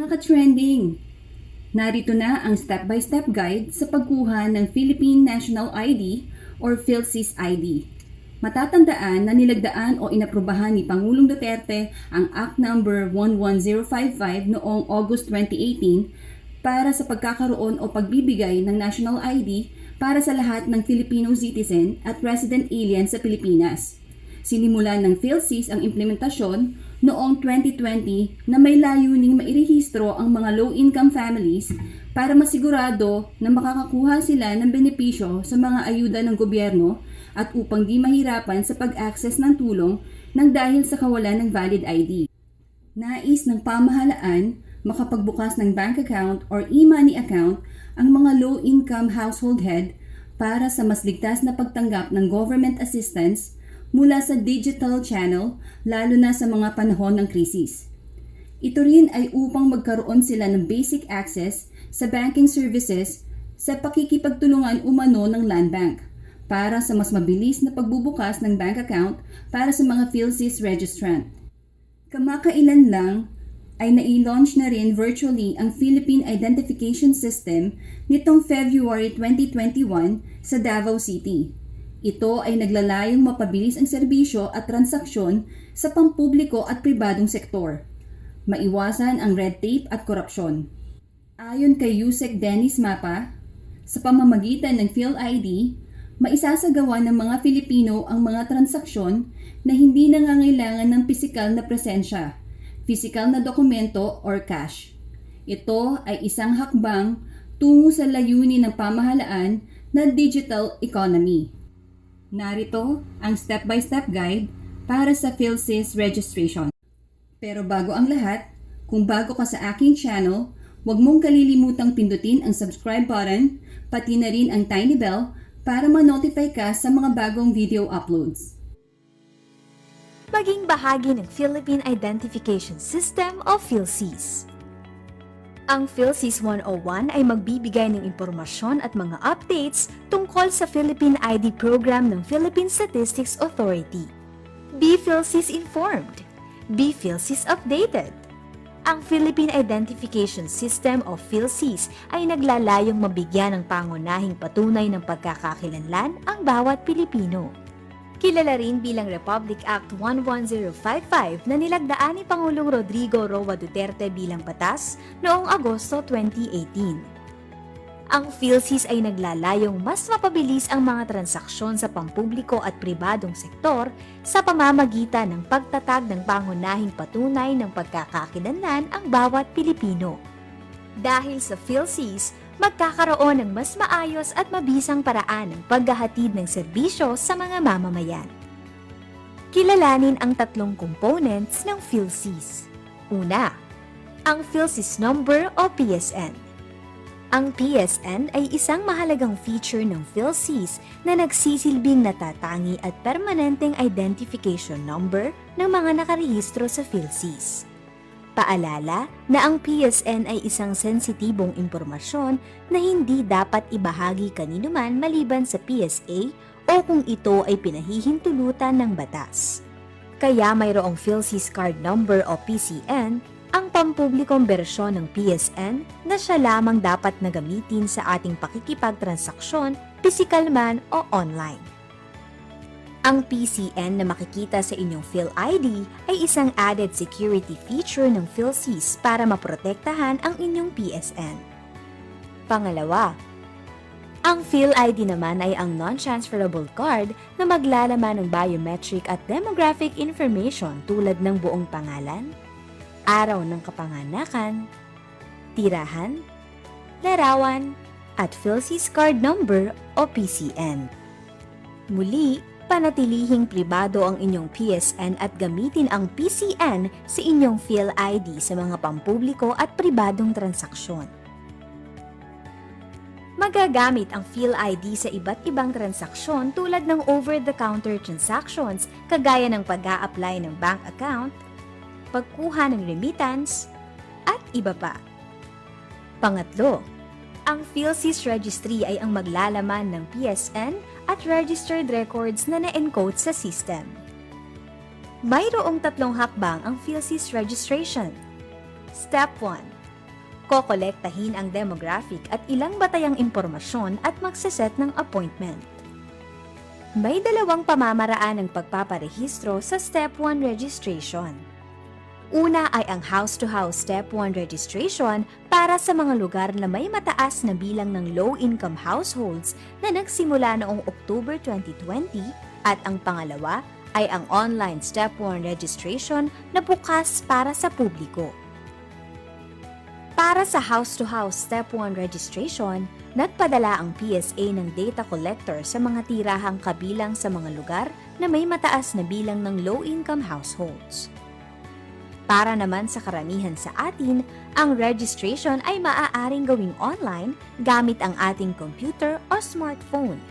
mga ka-trending! Narito na ang step-by-step guide sa pagkuha ng Philippine National ID or Philsys ID. Matatandaan na nilagdaan o inaprubahan ni Pangulong Duterte ang Act No. 11055 noong August 2018 para sa pagkakaroon o pagbibigay ng National ID para sa lahat ng Filipino citizen at resident alien sa Pilipinas. Sinimulan ng Philsys ang implementasyon noong 2020 na may layuning mairehistro ang mga low-income families para masigurado na makakakuha sila ng benepisyo sa mga ayuda ng gobyerno at upang di mahirapan sa pag-access ng tulong nang dahil sa kawalan ng valid ID. Nais ng pamahalaan makapagbukas ng bank account or e-money account ang mga low-income household head para sa mas ligtas na pagtanggap ng government assistance mula sa digital channel, lalo na sa mga panahon ng krisis. Ito rin ay upang magkaroon sila ng basic access sa banking services sa pakikipagtulungan umano ng Land Bank para sa mas mabilis na pagbubukas ng bank account para sa mga Philsys registrant. Kamakailan lang ay nai-launch na rin virtually ang Philippine Identification System nitong February 2021 sa Davao City. Ito ay naglalayong mapabilis ang serbisyo at transaksyon sa pampubliko at pribadong sektor. Maiwasan ang red tape at korupsyon. Ayon kay Yusek Dennis Mapa, sa pamamagitan ng PhilID, maisasagawa ng mga Filipino ang mga transaksyon na hindi nangangailangan ng pisikal na presensya, pisikal na dokumento or cash. Ito ay isang hakbang tungo sa layunin ng pamahalaan na digital economy. Narito ang step-by-step guide para sa Philsys registration. Pero bago ang lahat, kung bago ka sa aking channel, huwag mong kalilimutang pindutin ang subscribe button, pati na rin ang tiny bell para ma-notify ka sa mga bagong video uploads. Maging bahagi ng Philippine Identification System o Philsys. Ang Philsys 101 ay magbibigay ng impormasyon at mga updates tungkol sa Philippine ID program ng Philippine Statistics Authority. Be Philsys informed. Be Philsys updated. Ang Philippine Identification System o Philsys ay naglalayong mabigyan ng pangunahing patunay ng pagkakakilanlan ang bawat Pilipino. Kilala rin bilang Republic Act 11055 na nilagdaan ni Pangulong Rodrigo Roa Duterte bilang batas noong Agosto 2018. Ang Philsys ay naglalayong mas mapabilis ang mga transaksyon sa pampubliko at pribadong sektor sa pamamagitan ng pagtatag ng pangunahing patunay ng pagkakakilanlan ang bawat Pilipino. Dahil sa Philsys, magkakaroon ng mas maayos at mabisang paraan ng paghahatid ng serbisyo sa mga mamamayan. Kilalanin ang tatlong components ng Philsys. Una, ang Philsys number o PSN. Ang PSN ay isang mahalagang feature ng Philsys na nagsisilbing natatangi at permanenteng identification number ng mga nakarehistro sa Philsys. Paalala na ang PSN ay isang sensitibong impormasyon na hindi dapat ibahagi kaninuman maliban sa PSA o kung ito ay pinahihintulutan ng batas. Kaya mayroong Philsys Card Number o PCN, ang pampublikong bersyon ng PSN na siya lamang dapat na gamitin sa ating pakikipagtransaksyon, pisikal man o online. Ang PCN na makikita sa inyong PhilID ay isang added security feature ng Philsys para maprotektahan ang inyong PSN. Pangalawa, ang PhilID naman ay ang non-transferable card na maglalaman ng biometric at demographic information tulad ng buong pangalan, araw ng kapanganakan, tirahan, larawan, at Philsys Card Number o PCN. Muli, panatilihing pribado ang inyong PSN at gamitin ang PCN sa inyong PhilID sa mga pampubliko at pribadong transaksyon. Magagamit ang PhilID sa iba't ibang transaksyon tulad ng over-the-counter transactions kagaya ng pag-a-apply ng bank account, pagkuha ng remittance, at iba pa. Pangatlo, ang Philsys Registry ay ang maglalaman ng PSN at registered records na na-encode sa system. Mayroong tatlong hakbang ang Philsys registration. Step 1. Kokolektahin ang demographic at ilang batayang impormasyon at magseset ng appointment. May dalawang pamamaraan ng pagpaparehistro sa Step 1 registration. Una ay ang house-to-house Step 1 registration para sa mga lugar na may mataas na bilang ng low-income households na nagsimula noong October 2020 at ang pangalawa ay ang online Step 1 registration na bukas para sa publiko. Para sa house-to-house Step 1 registration, nagpadala ang PSA ng data collector sa mga tirahang kabilang sa mga lugar na may mataas na bilang ng low-income households. Para naman sa karamihan sa atin, ang registration ay maaaring gawing online gamit ang ating computer o smartphone.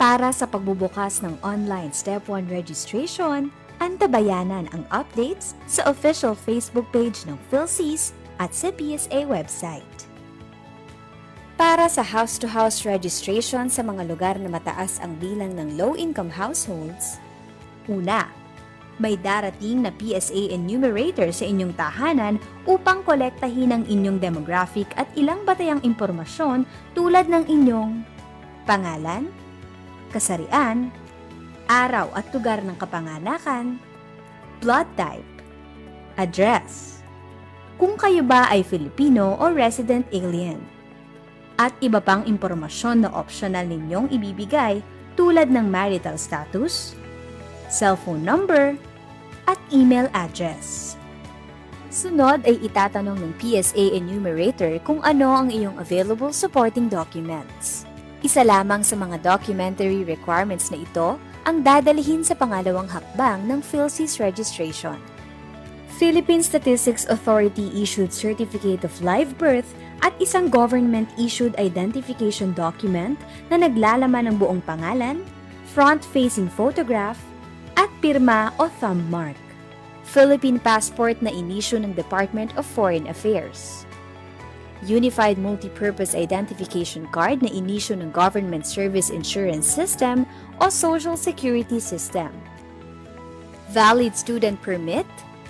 Para sa pagbubukas ng online Step 1 registration, antabayanan ang updates sa official Facebook page ng Philsys at sa PSA website. Para sa house-to-house registration sa mga lugar na mataas ang bilang ng low-income households, una, may darating na PSA enumerator sa inyong tahanan upang kolektahin ang inyong demographic at ilang batayang impormasyon tulad ng inyong pangalan, kasarian, araw at lugar ng kapanganakan, blood type, address, kung kayo ba ay Filipino o resident alien, at iba pang impormasyon na optional ninyong ibibigay tulad ng marital status, cellphone number, at email address. Sunod ay itatanong ng PSA enumerator kung ano ang iyong available supporting documents. Isa lamang sa mga documentary requirements na ito ang dadalhin sa pangalawang hakbang ng Philsys registration. Philippine Statistics Authority issued Certificate of Live Birth at isang government-issued identification document na naglalaman ng buong pangalan, front-facing photograph, at pirma o thumb mark. Philippine passport na inisyu ng Department of Foreign Affairs. Unified Multipurpose Identification Card na inisyu ng Government Service Insurance System o Social Security System. Valid student permit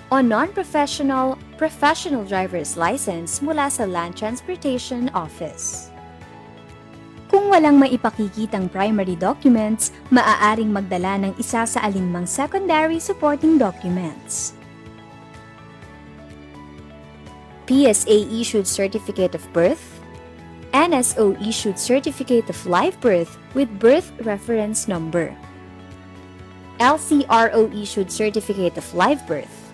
o non-professional professional driver's license mula sa Land Transportation Office. Kung walang maipakikitang primary documents, maaaring magdala ng isa sa alinmang secondary supporting documents. PSA-issued Certificate of Birth, NSO-issued Certificate of Live Birth with Birth Reference Number, LCRO-issued Certificate of Live Birth,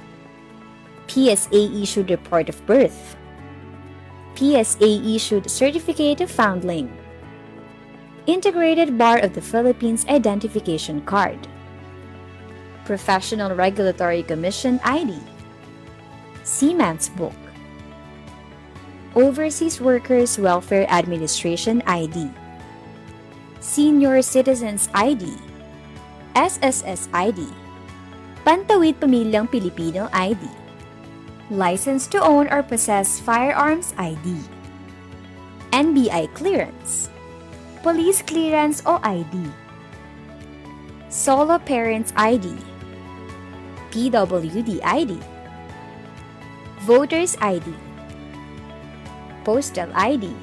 PSA-issued Report of Birth, PSA-issued Certificate of Foundling, Integrated Bar of the Philippines Identification Card, Professional Regulatory Commission ID, Seaman's Book, Overseas Workers Welfare Administration ID, Senior Citizens ID, SSS ID, Pantawid Pamilyang Pilipino ID, License to Own or Possess Firearms ID, NBI Clearance, Police Clearance o ID, Solo Parents ID, PWD ID, Voters ID, Postal ID,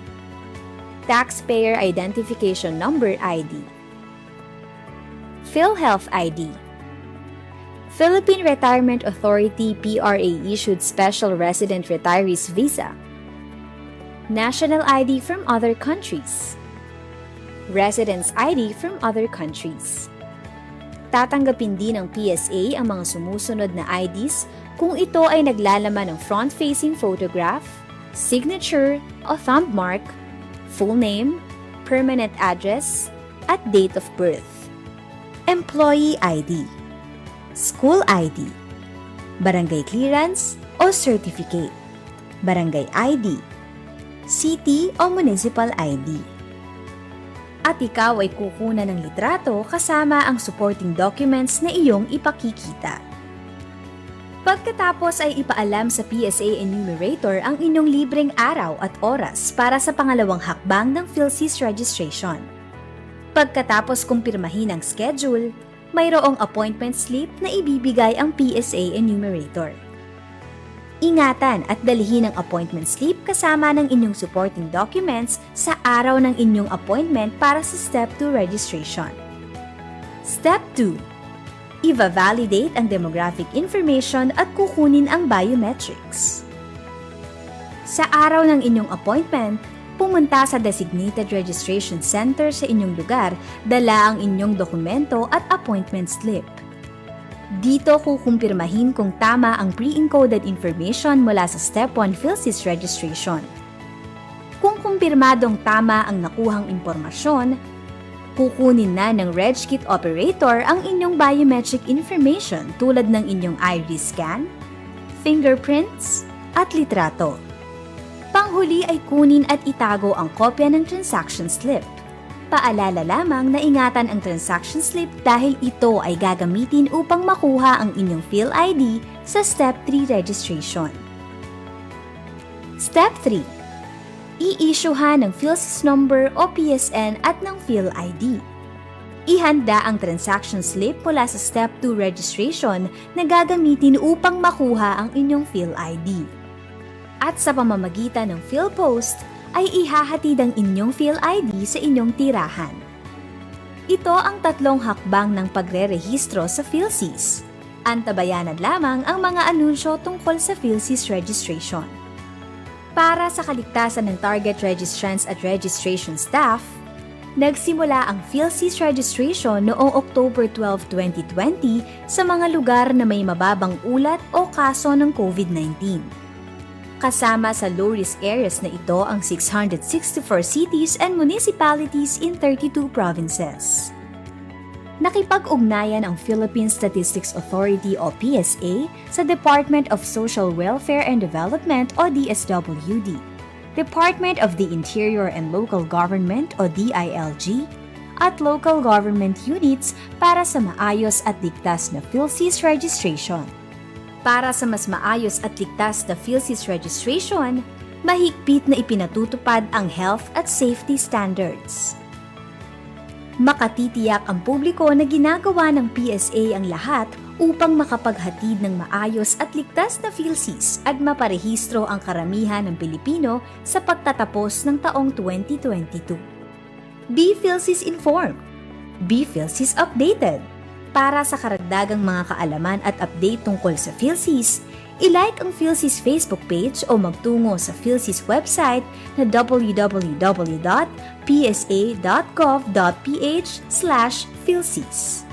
Taxpayer Identification Number ID, PhilHealth ID, Philippine Retirement Authority PRA-issued Special Resident Retirees Visa, National ID from other countries, Residence ID from other countries. Tatanggapin din ng PSA ang mga sumusunod na IDs kung ito ay naglalaman ng front-facing photograph, signature o thumb mark, full name, permanent address, at date of birth. Employee ID, School ID, Barangay Clearance o Certificate, Barangay ID, City o Municipal ID. At ikaw ay kukunan ng litrato kasama ang supporting documents na iyong ipakikita. Pagkatapos ay ipaalam sa PSA enumerator ang inyong libreng araw at oras para sa pangalawang hakbang ng Philsys registration. Pagkatapos kumpirmahin ang schedule, mayroong appointment slip na ibibigay ang PSA enumerator. Ingatan at dalhin ang appointment slip kasama ng inyong supporting documents sa araw ng inyong appointment para sa Step 2 registration. Step 2. I-validate ang demographic information at kukunin ang biometrics. Sa araw ng inyong appointment, pumunta sa designated registration center sa inyong lugar, dala ang inyong dokumento at appointment slip. Dito kukumpirmahin kung tama ang pre-encoded information mula sa Step 1 Philsys registration. Kung kumpirmadong tama ang nakuhang impormasyon, kukunin na ng RegKit operator ang inyong biometric information tulad ng inyong iris scan, fingerprints, at litrato. Panghuli ay kunin at itago ang kopya ng transaction slip. Paalala lamang na ingatan ang transaction slip dahil ito ay gagamitin upang makuha ang inyong PhilID sa Step 3 registration. Step 3. I-issuehan ng Philsys number o PSN at ng PhilID. Ihanda ang transaction slip mula sa Step 2 registration na gagamitin upang makuha ang inyong PhilID. At sa pamamagitan ng PhilPost, ay ihahatid ang inyong PhilID sa inyong tirahan. Ito ang tatlong hakbang ng pagre-rehistro sa Philsys. Antabayanan lamang ang mga anunsyo tungkol sa Philsys registration. Para sa kaligtasan ng target registrants at registration staff, nagsimula ang Philsys registration noong October 12, 2020 sa mga lugar na may mababang ulat o kaso ng COVID-19. Kasama sa low-risk areas na ito ang 664 cities and municipalities in 32 provinces. Nakipag-ugnayan ang Philippine Statistics Authority o PSA sa Department of Social Welfare and Development o DSWD, Department of the Interior and Local Government o DILG, at local government units para sa maayos at ligtas na Philsys registration. Para sa mas maayos at ligtas na Philsys registration, mahigpit na ipinatutupad ang health at safety standards. Makatitiyak ang publiko na ginagawa ng PSA ang lahat upang makapaghatid ng maayos at ligtas na Philsys at maparehistro ang karamihan ng Pilipino sa pagtatapos ng taong 2022. Be Philsys informed. Be Philsys updated. Para sa karagdagang mga kaalaman at update tungkol sa Philsys, i-like ang Philsys Facebook page o magtungo sa Philsys website na www.psa.gov.ph/Philsys.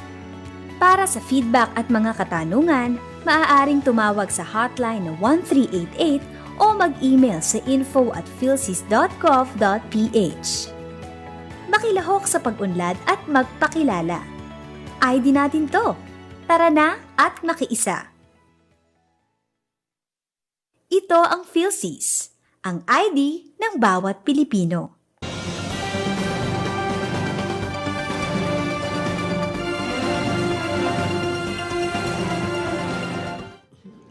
Para sa feedback at mga katanungan, maaaring tumawag sa hotline na 1388 o mag-email sa info@philsys.gov.ph. Makilahok sa pag-unlad at magpakilala. ID natin to. Tara na at makiisa. Ito ang Philsys, ang ID ng bawat Pilipino.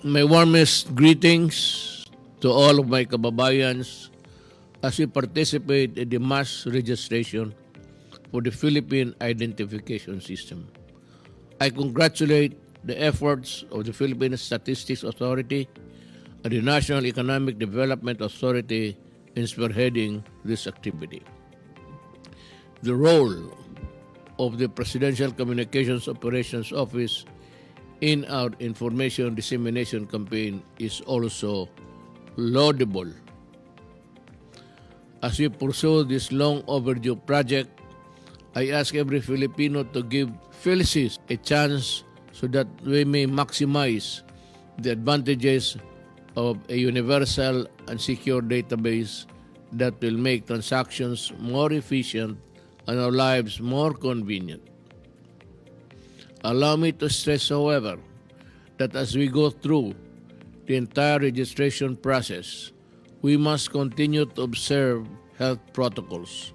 My warmest greetings to all of my kababayans as we participate in the mass registration for the Philippine Identification System. I congratulate the efforts of the Philippine Statistics Authority and the National Economic Development Authority in spearheading this activity. The role of the Presidential Communications Operations Office in our information dissemination campaign is also laudable. As we pursue this long overdue project, I ask every Filipino to give Philsys a chance so that we may maximize the advantages of a universal and secure database that will make transactions more efficient and our lives more convenient. Allow me to stress, however, that as we go through the entire registration process, we must continue to observe health protocols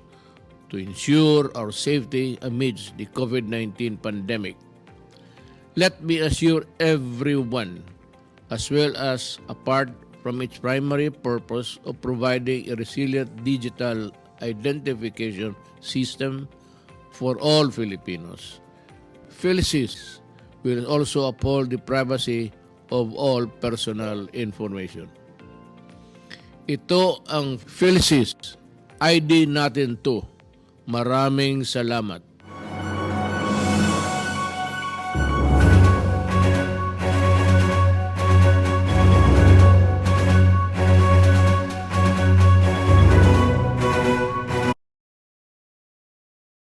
to ensure our safety amidst the COVID-19 pandemic. Let me assure everyone, as well as apart from its primary purpose of providing a resilient digital identification system for all Filipinos, Philsys will also uphold the privacy of all personal information. Ito ang Philsys ID natin to. Maraming salamat.